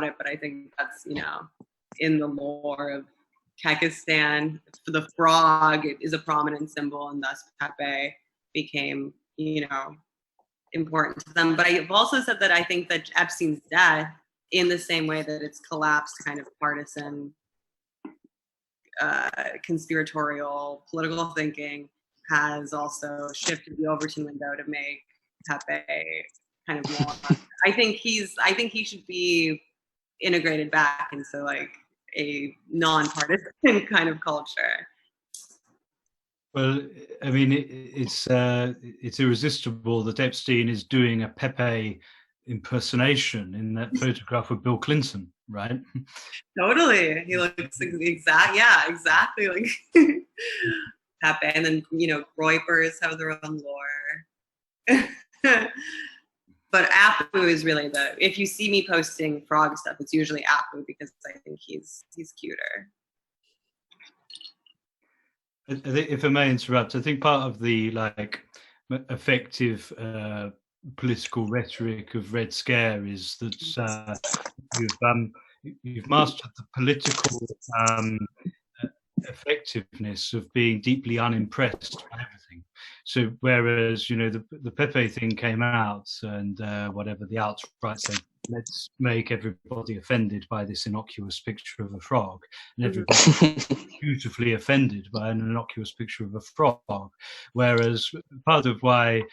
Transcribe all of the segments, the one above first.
it, but I think that's, in the lore of Kyrgyzstan. The frog is a prominent symbol, and thus Pepe became, important to them. But I've also said that I think that Epstein's death, in the same way that it's collapsed kind of partisan, conspiratorial political thinking, has also shifted the Overton window to make Pepe kind of more. I think he should be integrated back into like a non-partisan kind of culture. Well, I mean, it's irresistible that Epstein is doing a Pepe impersonation in that photograph of Bill Clinton, right? Totally, he looks exactly like Pepe, and then Groypers have their own lore. But Apu is really if you see me posting frog stuff, it's usually Apu, because I think he's cuter. If I may interrupt, I think part of the effective political rhetoric of Red Scare is that you've mastered the political effectiveness of being deeply unimpressed by everything. So whereas the Pepe thing came out, and whatever the alt-right said, let's make everybody offended by this innocuous picture of a frog, and everybody beautifully offended by an innocuous picture of a frog. Whereas part of why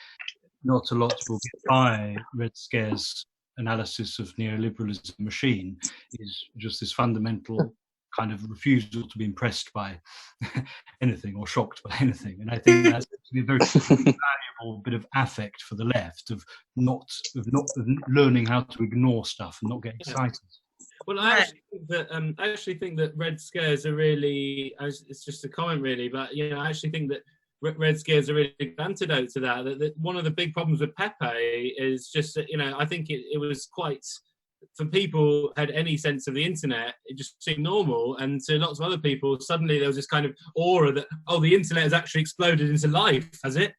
not a lot will get by Red Scare's analysis of neoliberalism machine is just this fundamental kind of refusal to be impressed by anything or shocked by anything. And I think that's a very valuable bit of affect for the left of not learning how to ignore stuff and not get excited. Well, I actually think that Red Scares are really, it's just a comment really, but I actually think that Red Scares are really big antidote to that. That one of the big problems with Pepe is just that, I think it was quite, for people who had any sense of the internet, it just seemed normal. And to lots of other people, suddenly there was this kind of aura that, the internet has actually exploded into life, has it?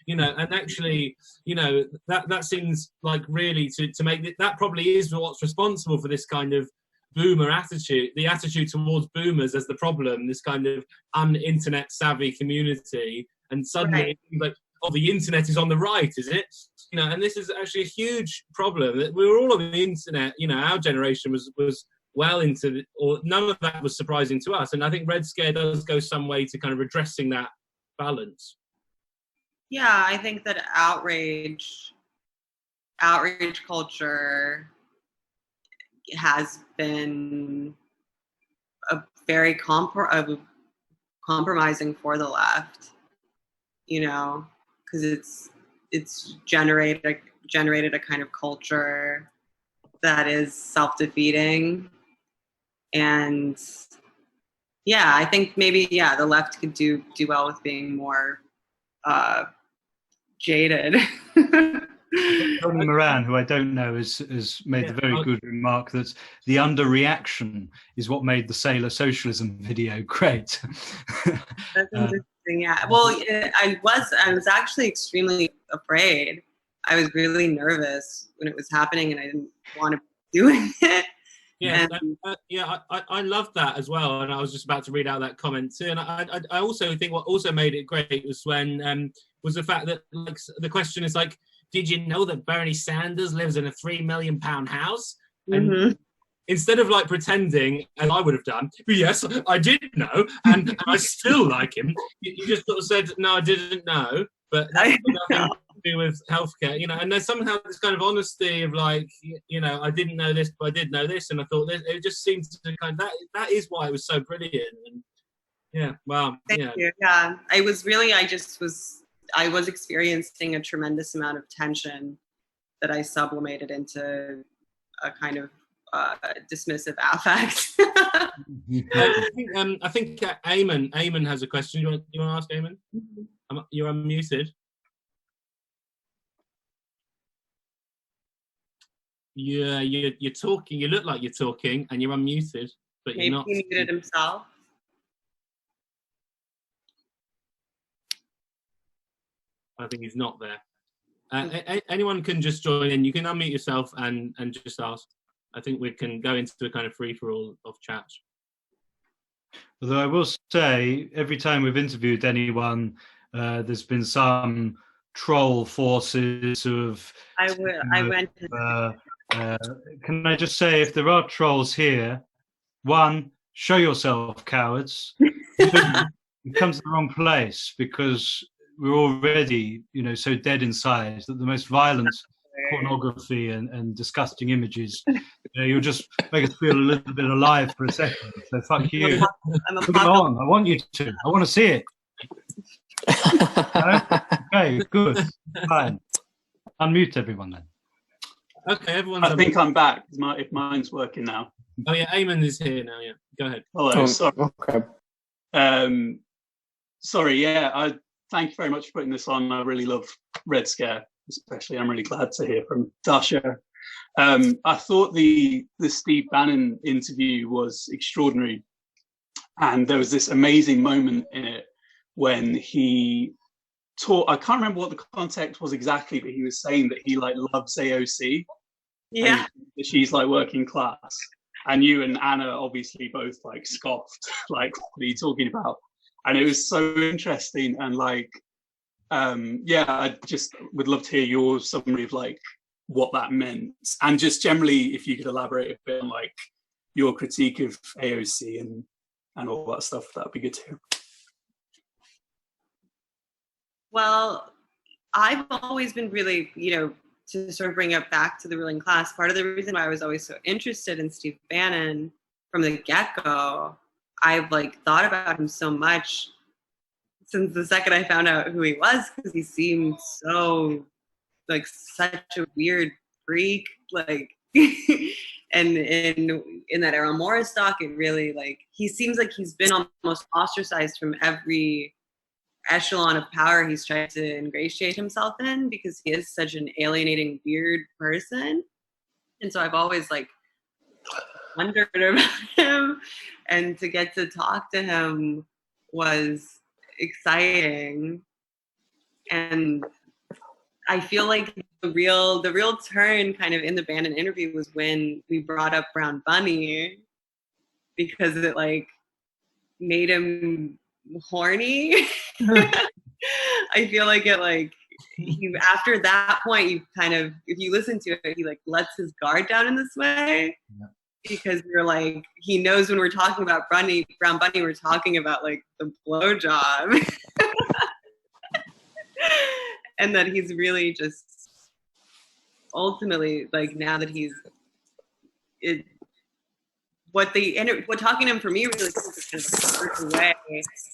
And actually, that seems like really to make that probably is what's responsible for this kind of boomer attitude, the attitude towards boomers as the problem, this kind of un-internet savvy community. And suddenly it seems like, the internet is on the right, is it? And this is actually a huge problem. That we were all on the internet. Our generation was well into, or none of that was surprising to us. And I think Red Scare does go some way to kind of redressing that balance. Yeah, I think that outrage culture has been a very compromising for the left. Because it's generated a kind of culture that is self-defeating, and I think maybe the left could do well with being more jaded. Tony Moran, who I don't know, has made the very good remark that the underreaction is what made the Sailor Socialism video great. That's interesting. Yeah. Well, I was actually extremely afraid. I was really nervous when it was happening, and I didn't want to be doing it. Yeah, I loved that as well, and I was just about to read out that comment too. And I also think what also made it great was when was the fact that the question is like, did you know that Bernie Sanders lives in a £3 million house? And instead of pretending, as I would have done, yes, I did know, and I still like him, you just sort of said, no, I didn't know, but that's nothing to do with healthcare, and there's somehow this kind of honesty of I didn't know this, but I did know this, and I thought this, it just seems to kind of, that is why it was so brilliant. And Thank you. I was experiencing a tremendous amount of tension that I sublimated into a kind of dismissive affect. I think Eamon has a question. You want to ask Eamon? You're unmuted. Yeah, you're talking. You look like you're talking, and you're unmuted, but you're not. Maybe he muted himself. I think he's not there. Anyone can just join in. You can unmute yourself and just ask. I think we can go into a kind of free-for-all of chat. Although I will say, every time we've interviewed anyone, there's been some troll forces who have. I went to Can I just say, if there are trolls here, one, show yourself, cowards. You come to the wrong place, because we're already, so dead inside that the most violent pornography and disgusting images, you'll just make us feel a little bit alive for a second. So fuck you. Put it on. I want you to. I want to see it. No? Okay, good. Fine. Unmute everyone then. Okay, everyone's. I think I'm back. If mine's working now. Oh yeah, Eamon is here now. Yeah, go ahead. Hello. Sorry. Okay. Sorry. Yeah. Thank you very much for putting this on. I really love Red Scare, especially. I'm really glad to hear from Dasha. I thought the Steve Bannon interview was extraordinary, and there was this amazing moment in it when he taught. I can't remember what the context was exactly, but he was saying that he loves AOC. Yeah. She's working class. And you and Anna obviously both scoffed, what are you talking about? And it was so interesting. And I just would love to hear your summary of what that meant. And just generally, if you could elaborate a bit on your critique of AOC and all that stuff, that'd be good to hear. Well, I've always been really, to sort of bring it back to the ruling class, part of the reason why I was always so interested in Steve Bannon from the get-go, I've thought about him so much since the second I found out who he was, because he seemed so such a weird freak, and in that Errol Morris doc, it really he seems like he's been almost ostracized from every echelon of power he's tried to ingratiate himself in, because he is such an alienating, weird person. And so I've always wondered about him, and to get to talk to him was exciting. And I feel like the real turn kind of in the Bannon interview was when we brought up Brown Bunny, because it made him horny. I feel like it after that point, you kind of, if you listen to it, he lets his guard down in this way. Yeah. Because you're he knows when we're talking about Brown Bunny, we're talking about the blowjob. And that he's really just ultimately now that he's what talking to him for me really kind of away.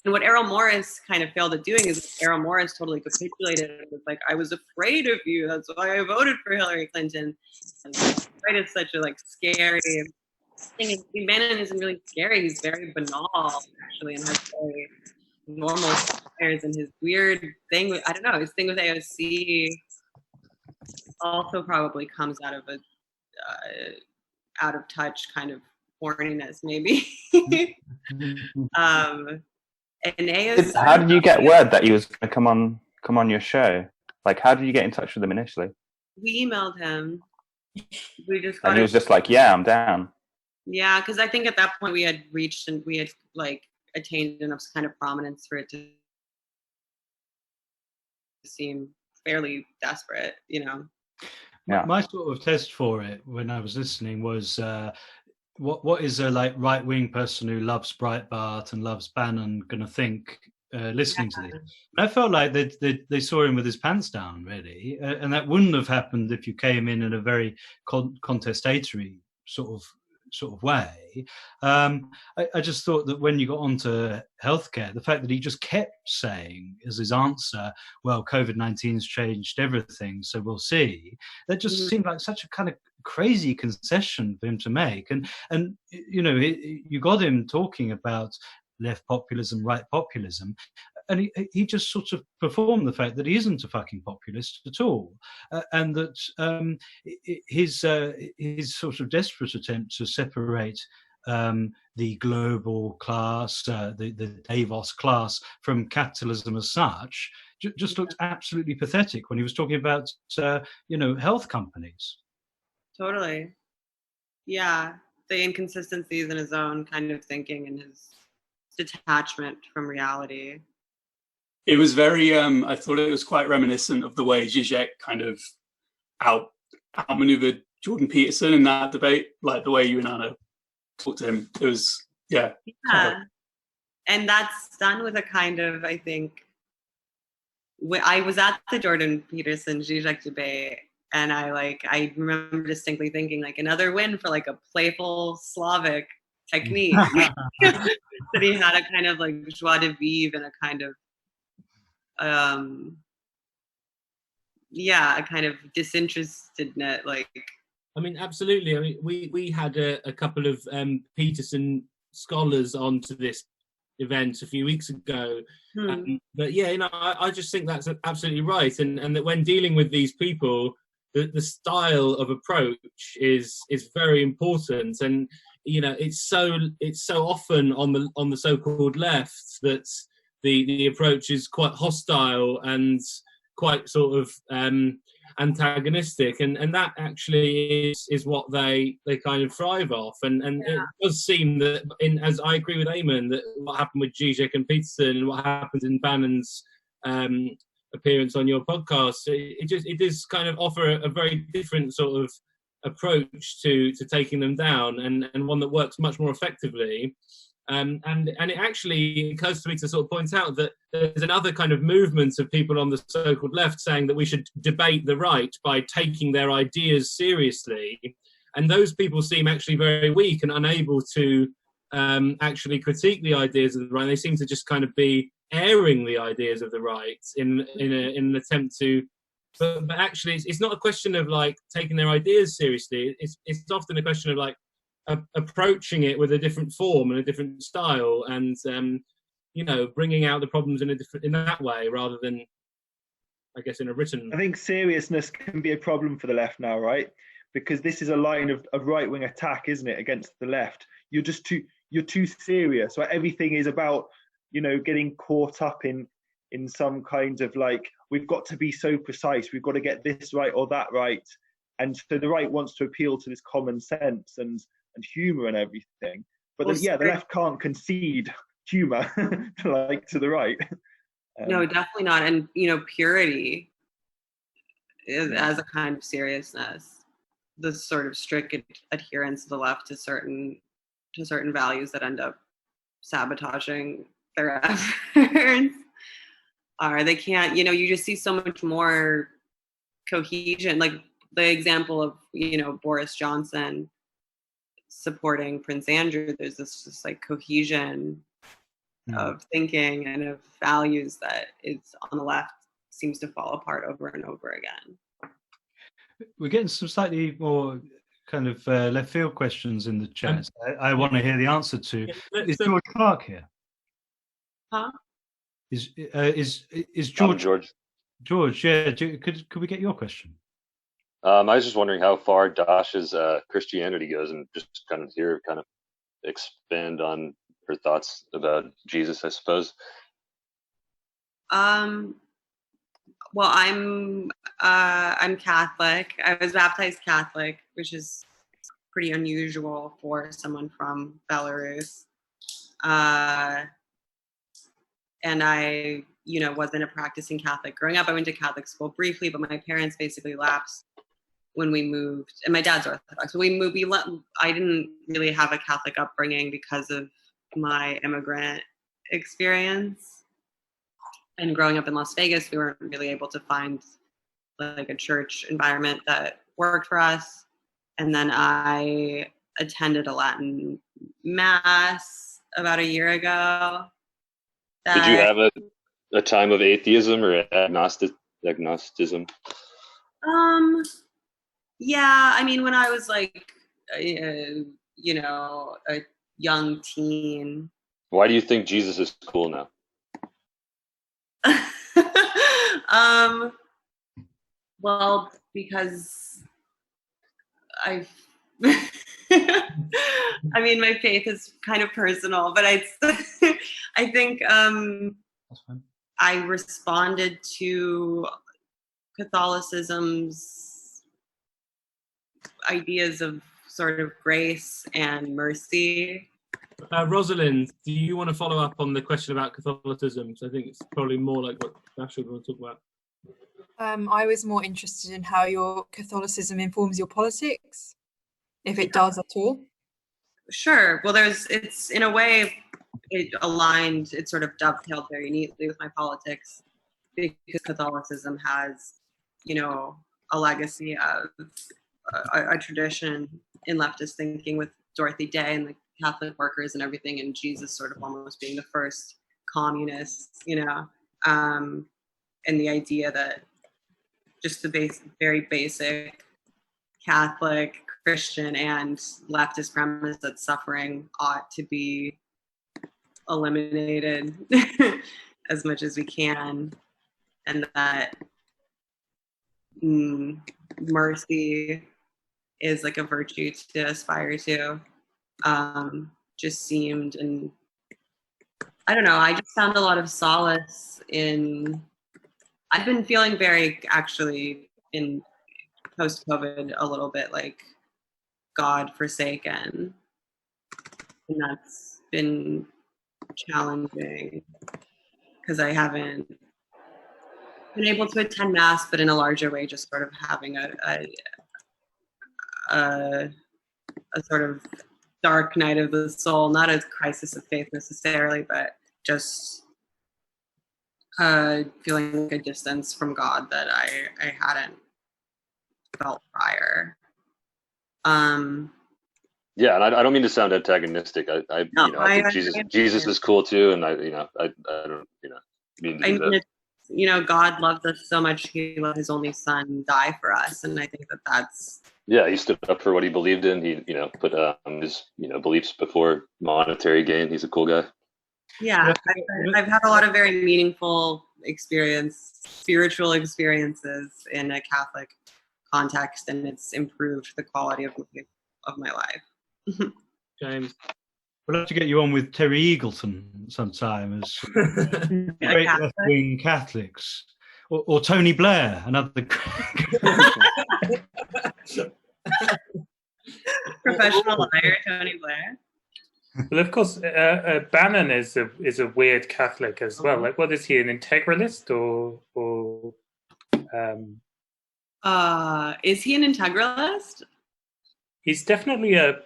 And what Errol Morris kind of failed at doing is Errol Morris totally capitulated. It was I was afraid of you. That's why I voted for Hillary Clinton. Right, it's such a scary thing. And Bannon isn't really scary. He's very banal, actually, and has very normal desires. And his weird thing with, I don't know, his thing with AOC also probably comes out of a out of touch kind of horniness, maybe. And AOC, How did you get word that he was going to come on your show? How did you get in touch with him initially? we emailed him. We just And he was just yeah, I'm down. Yeah, because I think at that point we had reached and we had attained enough kind of prominence for it to seem fairly desperate, Yeah. Yeah. My sort of test for it when I was listening was what is a right-wing person who loves Breitbart and loves Bannon going to think listening to this? And I felt like they saw him with his pants down, really, and that wouldn't have happened if you came in a very contestatory sort of way. I just thought that when you got onto healthcare, the fact that he just kept saying as his answer, well, COVID-19's changed everything, so we'll see, that just seemed like such a kind of crazy concession for him to make. And you got him talking about left populism, right populism, and he just sort of performed the fact that he isn't a fucking populist at all, and that his sort of desperate attempt to separate the global class, the Davos class, from capitalism as such, just looked absolutely pathetic when he was talking about health companies. Totally. yeah, the inconsistencies in his own kind of thinking and his detachment from reality. It was very, I thought it was quite reminiscent of the way Zizek kind of outmaneuvered Jordan Peterson in that debate, like the way you and Anna talked to him. It was, yeah. Yeah. And that's done with a kind of, I think, I was at the Jordan Peterson Zizek debate, and I remember distinctly thinking, like, another win for like a playful Slavic technique. That he had a kind of like joie de vivre and a kind of a kind of disinterestedness, like. I mean, absolutely. I mean, we had a couple of Peterson scholars onto this event a few weeks ago, but yeah, I just think that's absolutely right, and that when dealing with these people, the style of approach is very important, and it's so often on the so-called left that the approach is quite hostile and quite sort of antagonistic, and that actually is what they kind of thrive off, and it does seem that as I agree with Eamon, that what happened with Zizek and Peterson and what happened in Bannon's appearance on your podcast, it does kind of offer a very different sort of approach to taking them down, and one that works much more effectively. And it actually occurs to me to sort of point out that there's another kind of movement of people on the so-called left saying that we should debate the right by taking their ideas seriously. And those people seem actually very weak and unable to actually critique the ideas of the right. They seem to just kind of be airing the ideas of the right in an attempt to. But actually, it's not a question of like taking their ideas seriously. It's often a question of like approaching it with a different form and a different style, and bringing out the problems in that way rather than, I guess, in a written. I think seriousness can be a problem for the left now, right? Because this is a line of right-wing attack, isn't it, against the left? You're too serious. Right? Everything is about getting caught up in some kind of like, we've got to be so precise, we've got to get this right or that right, and so the right wants to appeal to this common sense and humor and everything, but the left can't concede humor to the right. No, definitely not. And purity as a kind of seriousness, the sort of strict adherence of the left to certain values that end up sabotaging their efforts. They can't, you just see so much more cohesion, like the example of Boris Johnson supporting Prince Andrew. There's this just like cohesion of thinking and of values that is on the left seems to fall apart over and over again. We're getting some slightly more kind of left field questions in the chat. I want to hear the answer to. Is George Clark here? Huh? Is George? George. George, yeah. Could we get your question? I was just wondering how far Dasha's Christianity goes, and just kind of expand on her thoughts about Jesus, I suppose. Well, I'm Catholic. I was baptized Catholic, which is pretty unusual for someone from Belarus. And I, wasn't a practicing Catholic growing up. I went to Catholic school briefly, but my parents basically lapsed when we moved, and my dad's Orthodox. So we moved. I didn't really have a Catholic upbringing because of my immigrant experience. And growing up in Las Vegas, we weren't really able to find like a church environment that worked for us. And then I attended a Latin mass about a year ago. Did you have a time of atheism or agnosticism? Yeah, I mean, when I was like, a young teen. Why do you think Jesus is cool now? Well, because I mean, my faith is kind of personal, but I think I responded to Catholicism's ideas of sort of grace and mercy. Rosalind, do you want to follow up on the question about Catholicism? So I think it's probably more like what Dasha would want to talk about. I was more interested in how your Catholicism informs your politics, if it does at all. Sure. Well, it's in a way, it sort of dovetailed very neatly with my politics, because Catholicism has, you know, a legacy of a tradition in leftist thinking with Dorothy Day and the Catholic workers and everything, and Jesus sort of almost being the first communist, you know, and the idea that just the very basic Catholic, Christian, and leftist premise that suffering ought to be eliminated as much as we can, and that mercy is like a virtue to aspire to, just seemed, and I don't know, I just found a lot of solace in, I've been feeling very, actually, in post-COVID, a little bit like God forsaken, and that's been challenging because I haven't been able to attend mass, but in a larger way, just sort of having a sort of dark night of the soul, not a crisis of faith necessarily, but just feeling like a distance from God that I hadn't felt prior. Yeah, and I don't mean to sound antagonistic. I think Jesus is cool too, and I don't mean to do that. You know, God loved us so much; He let His only Son die for us, and I think that's. Yeah, he stood up for what he believed in. He, put his, beliefs before monetary gain. He's a cool guy. Yeah, I've had a lot of very meaningful spiritual experiences in a Catholic context, and it's improved the quality of my life. James, we'll have to get you on with Terry Eagleton sometime as great left-wing Catholics, or Tony Blair, another professional liar, Tony Blair. Well, of course, Bannon is a weird Catholic as well. Like, what is he, an integralist or? Is he an integralist? He's definitely an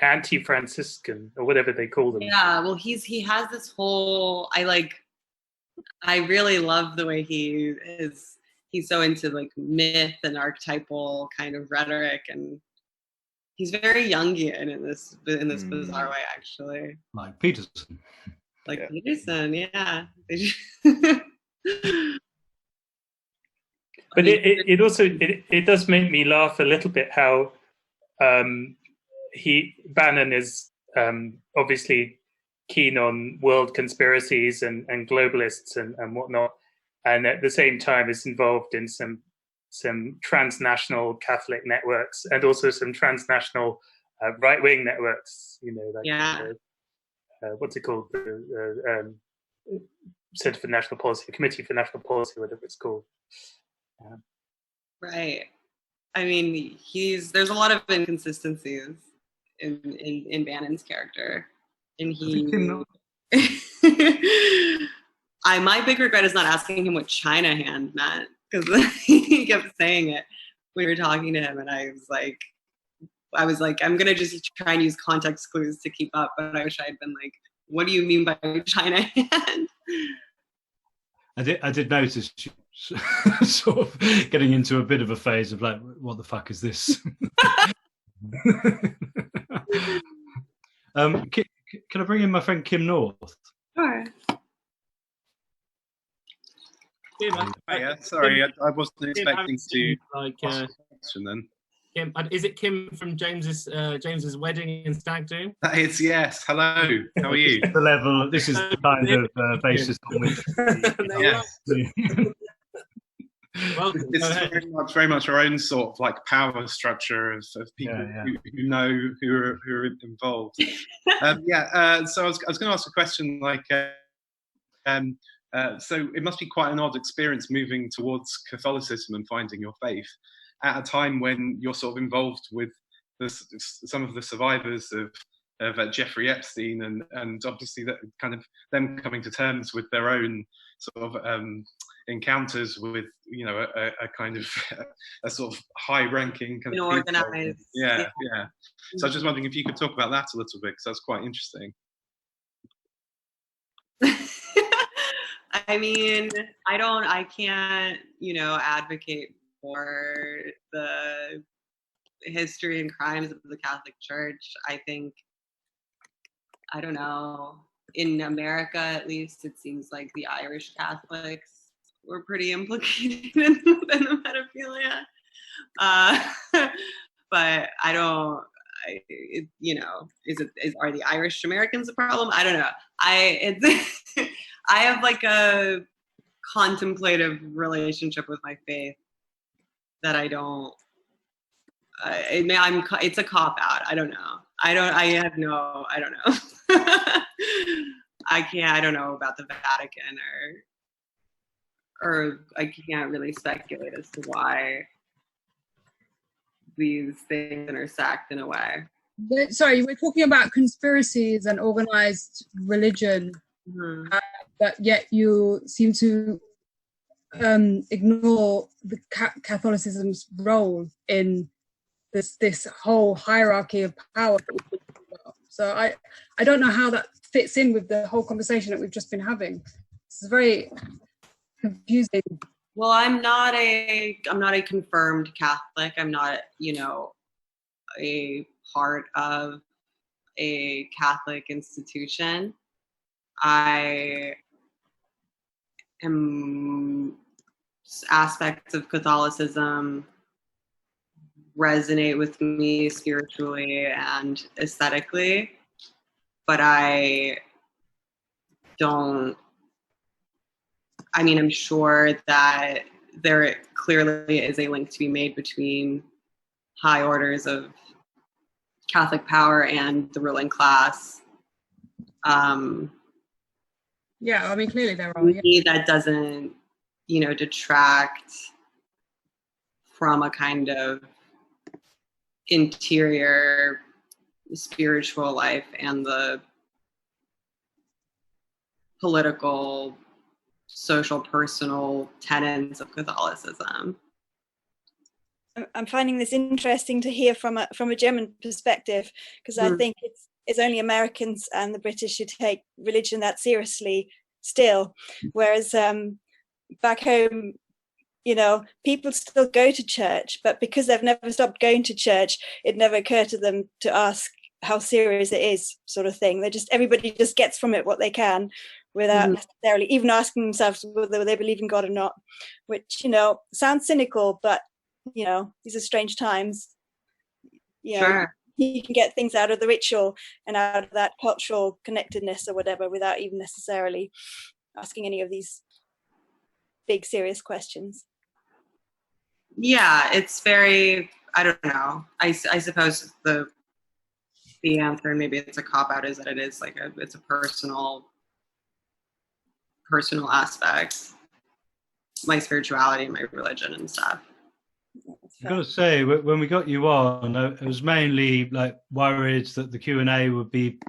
anti-Franciscan, or whatever they call them. Yeah, well, he has this whole. I really love the way he is. He's so into like myth and archetypal kind of rhetoric, and he's very Jungian in this bizarre way, actually. Like Peterson. Peterson, yeah. But it also does make me laugh a little bit how Bannon is obviously keen on world conspiracies and globalists and whatnot, and at the same time is involved in some transnational Catholic networks and also some transnational right-wing networks. What's it called? The Center for National Policy, Committee for National Policy, whatever it's called. Right. I mean, there's a lot of inconsistencies in Bannon's character, and my big regret is not asking him what China hand meant, because he kept saying it when we were talking to him, and I was like, I'm gonna just try and use context clues to keep up, but I wish I had been like, what do you mean by China hand? I did notice you sort of getting into a bit of a phase of like, what the fuck is this? Can I bring in my friend Kim North? Sure. Yeah, sorry, I wasn't expecting to like question then. Kim, is it Kim from James's wedding in Stag Do? That is, yes. Hello, how are you? The level. This is the kind of basis on which. Yes. Welcome. It's very much our own sort of like power structure of people who know who are involved. So I was going to ask a question like. So it must be quite an odd experience moving towards Catholicism and finding your faith. at a time when you're sort of involved with some of the survivors of Jeffrey Epstein, and obviously that kind of them coming to terms with their own sort of encounters with, you know, a kind of a sort of high-ranking kind of organized. Yeah. So I was just wondering if you could talk about that a little bit, because that's quite interesting. I mean, I can't, you know, advocate for the history and crimes of the Catholic Church. I think, I don't know, in America at least, it seems like the Irish Catholics were pretty implicated in the pedophilia. But I don't, you know, are the Irish Americans a problem? I don't know. I have like a contemplative relationship with my faith that I don't. It's a cop out. I don't know. I don't know. I don't know about the Vatican, or I can't really speculate as to why these things intersect in a way. Sorry, we're talking about conspiracies and organized religion, but yet you seem to ignore the Catholicism's role in this whole hierarchy of power. So I don't know how that fits in with the whole conversation that we've just been having. It's very confusing. Well, I'm not a confirmed Catholic. I'm not, you know, a part of a Catholic institution. I am aspects of Catholicism resonate with me spiritually and aesthetically, but I don't. I mean, I'm sure that there clearly is a link to be made between high orders of Catholic power and the ruling class. Yeah, I mean, clearly there are. Me, that doesn't, you know, detract from a kind of interior spiritual life and the political, social, personal tenets of Catholicism. I'm finding this interesting to hear from a German perspective, because I think it's only Americans and the British who take religion that seriously still, whereas back home, you know, people still go to church, but because they've never stopped going to church, it never occurred to them to ask how serious it is, sort of thing. Everybody just gets from it what they can, without necessarily even asking themselves whether they believe in God or not, which, you know, sounds cynical, but, you know, these are strange times. You know, sure. You can get things out of the ritual and out of that cultural connectedness or whatever without even necessarily asking any of these big, serious questions. Yeah, it's very, I don't know. I suppose the answer, maybe it's a cop-out, is that it is like it's a personal aspects, my spirituality, my religion and stuff. I've got to say, when we got you on, I was mainly like worried that the Q&A would be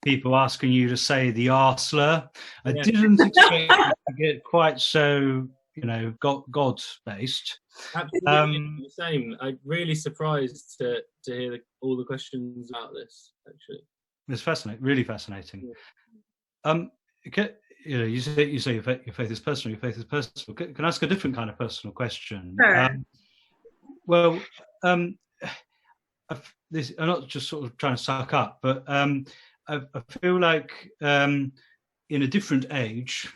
people asking you to say the R slur. I didn't expect it to get quite so, you know, God-based. Absolutely the same. I'm really surprised to hear all the questions about this, actually. It's fascinating, really fascinating. Yeah. You know, you say your faith is personal. Your faith is personal. Can I ask a different kind of personal question? Sure. I'm not just sort of trying to suck up, but I feel like in a different age,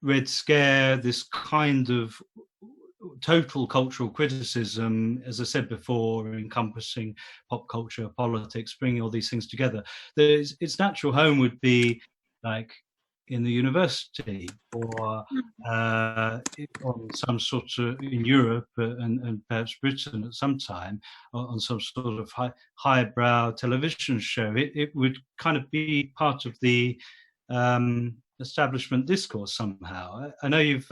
Red Scare, this kind of total cultural criticism, as I said before, encompassing pop culture, politics, bringing all these things together. Its natural home would be like in the university or on some sort of, in Europe and perhaps Britain at some time, on some sort of highbrow television show. It would kind of be part of the establishment discourse somehow. I know you've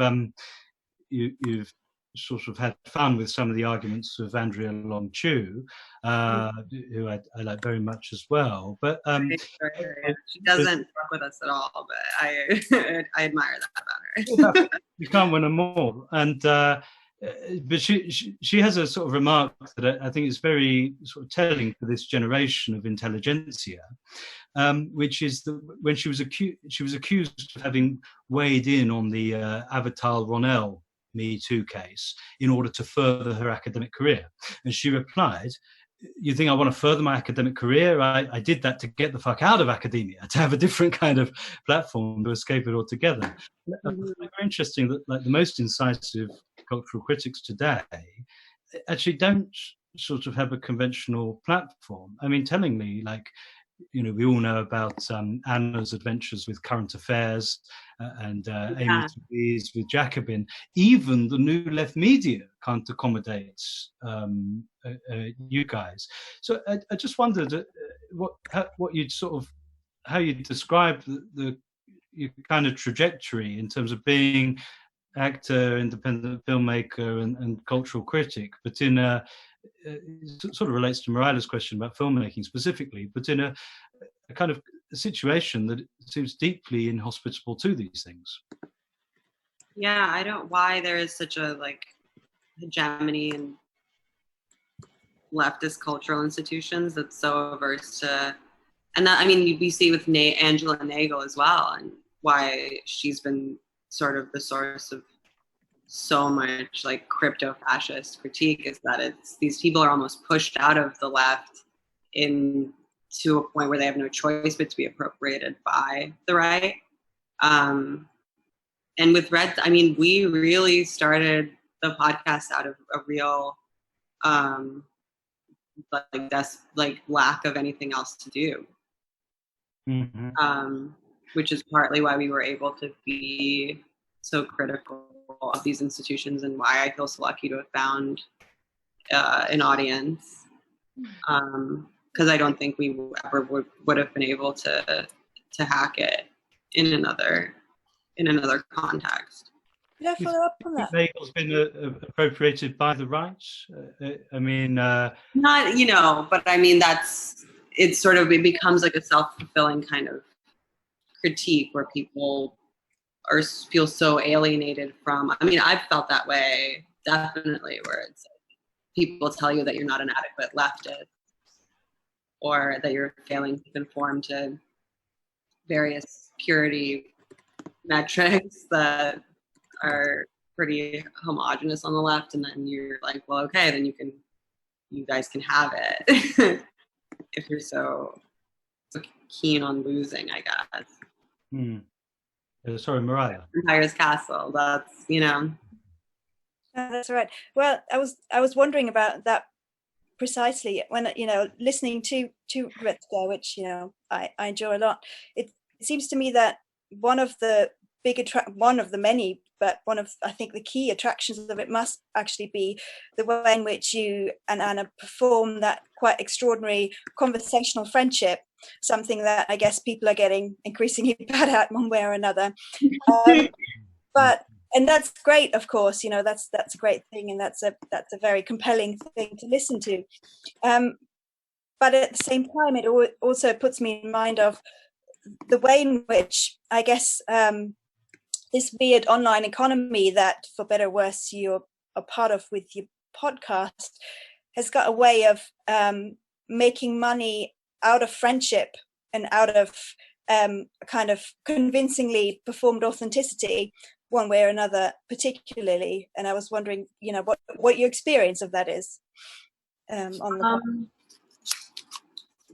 sort of had fun with some of the arguments of Andrea Long-Chu, who I like very much as well. But she doesn't fuck with us at all, but I I admire that about her. You can't win them all, and but she has a sort of remark that I think is very sort of telling for this generation of intelligentsia, which is that when she was accused of having weighed in on the Avital Ronell Me Too case in order to further her academic career, and she replied, "You think I want to further my academic career? I did that to get the fuck out of academia, to have a different kind of platform, to escape it altogether." It's very interesting that like the most incisive cultural critics today actually don't sort of have a conventional platform. I mean, tellingly, like, you know, we all know about Anna's adventures with Current Affairs and Amy Therese with Jacobin. Even the New Left media can't accommodate you guys. So I just wondered what you'd sort of, how you describe your kind of trajectory in terms of being actor, independent filmmaker, and cultural critic, but in a it sort of relates to Marila's question about filmmaking specifically, but in a kind of situation that seems deeply inhospitable to these things. Yeah, I don't why there is such a like hegemony in leftist cultural institutions that's so averse to, and that, I mean, we see with Angela Nagel as well, and why she's been sort of the source of so much like crypto-fascist critique, is that it's these people are almost pushed out of the left to a point where they have no choice but to be appropriated by the right. And with Red, I mean, we really started the podcast out of a real like lack of anything else to do. Which is partly why we were able to be so critical of these institutions, and why I feel so lucky to have found an audience. Because I don't think we ever would have been able to hack it in another context. Did I follow up on that? Nagel's been appropriated by the right. I mean, not, you know, but I mean it becomes like a self-fulfilling kind of critique where people feel so alienated from. I mean, I've felt that way definitely, where it's like people tell you that you're not an adequate leftist, or that you're failing to conform to various purity metrics that are pretty homogenous on the left, and then you're like, well, okay, then you guys can have it if you're so keen on losing, I guess. Sorry, Mariah. Empire's Castle. That's, you know. That's right. Well, I was wondering about that precisely when, you know, listening to Red Scare, which, you know, I enjoy a lot. It seems to me that one of the many, but one of, I think, the key attractions of it must actually be the way in which you and Anna perform that quite extraordinary conversational friendship, something that I guess people are getting increasingly bad at one way or another. And that's great, of course, you know, that's a great thing, and that's a very compelling thing to listen to. But at the same time, it also puts me in mind of the way in which, I guess, this weird online economy that, for better or worse, you're a part of with your podcast has got a way of making money out of friendship and out of kind of convincingly performed authenticity, one way or another, particularly. And I was wondering, you know, what your experience of that is on the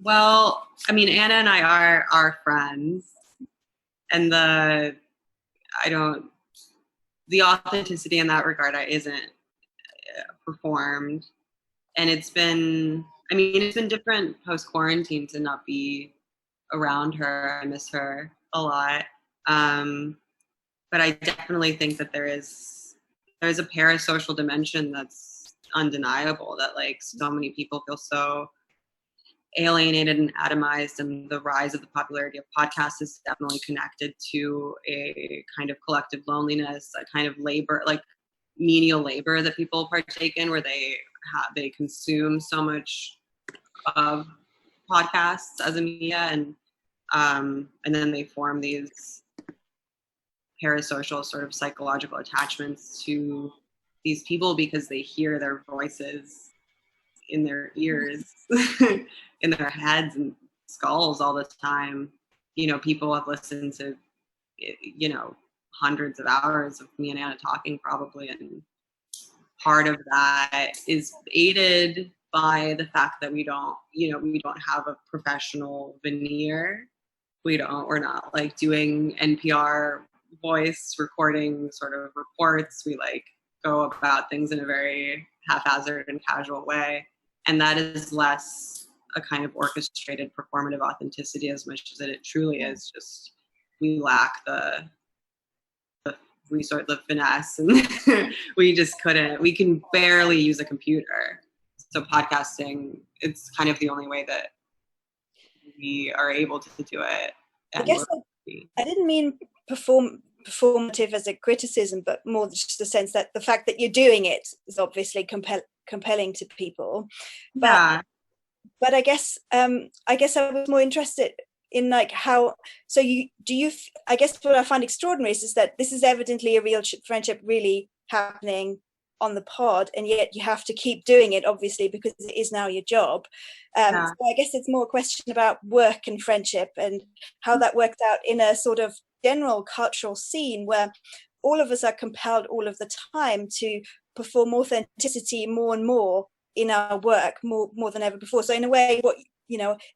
Well, I mean, Anna and I are friends, and the authenticity in that regard isn't performed, and it's been different post-quarantine to not be around her. I miss her a lot, but I definitely think that there's a parasocial dimension that's undeniable, that like so many people feel so alienated and atomized, and the rise of the popularity of podcasts is definitely connected to a kind of collective loneliness, a kind of labor, like menial labor that people partake in, where they consume so much of podcasts as a media, and then they form these parasocial sort of psychological attachments to these people because they hear their voices in their ears, in their heads and skulls all the time. You know, people have listened to, you know, hundreds of hours of me and Anna talking probably, and part of that is aided by the fact that we don't have a professional veneer. We're not like doing NPR voice recording sort of reports. We like go about things in a very haphazard and casual way. And that is less a kind of orchestrated performative authenticity as much as it truly is just, we lack the finesse, and we can barely use a computer. So podcasting, it's kind of the only way that we are able to do it. I guess I didn't mean performative as a criticism, but more just the sense that the fact that you're doing it is obviously compelling to people. But I guess I was more interested in like how, so I guess what I find extraordinary is that this is evidently a real friendship really happening on the pod, and yet you have to keep doing it, obviously, because it is now your job. So I guess it's more a question about work and friendship and how that worked out in a sort of general cultural scene where all of us are compelled all of the time to perform authenticity more and more in our work, more than ever before. So in a way,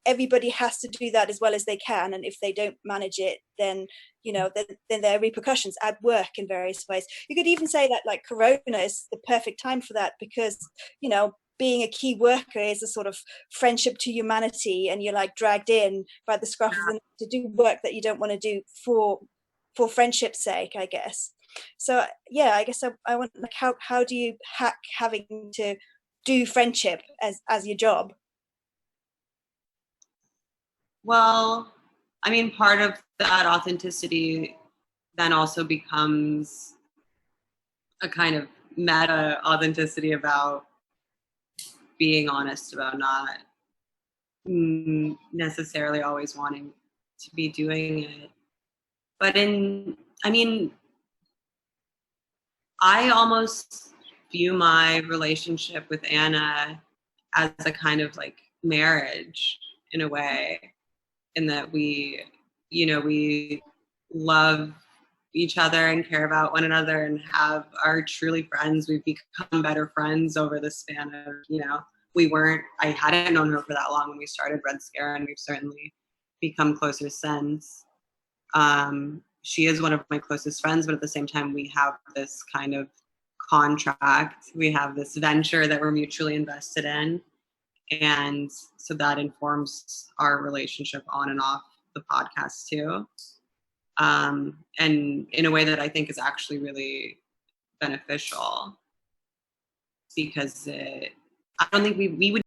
everybody has to do that as well as they can, and if they don't manage it, then then there are repercussions at work in various ways. You could even say that like Corona is the perfect time for that, because being a key worker is a sort of friendship to humanity, and you're like dragged in by the scruff of the neck to do work that you don't want to do for friendship's sake, I guess. So I guess I want, like, how do you hack having to do friendship as your job? Well, I mean, part of that authenticity then also becomes a kind of meta authenticity about being honest about not necessarily always wanting to be doing it. But I almost view my relationship with Anna as a kind of like marriage in a way, in that we love each other and care about one another and are truly friends. We've become better friends over the span of, I hadn't known her for that long when we started Red Scare, and we've certainly become closer since. She is one of my closest friends, but at the same time, we have this kind of contract. We have this venture that we're mutually invested in. And so that informs our relationship on and off the podcast too. And in a way that I think is actually really beneficial, because I don't think we would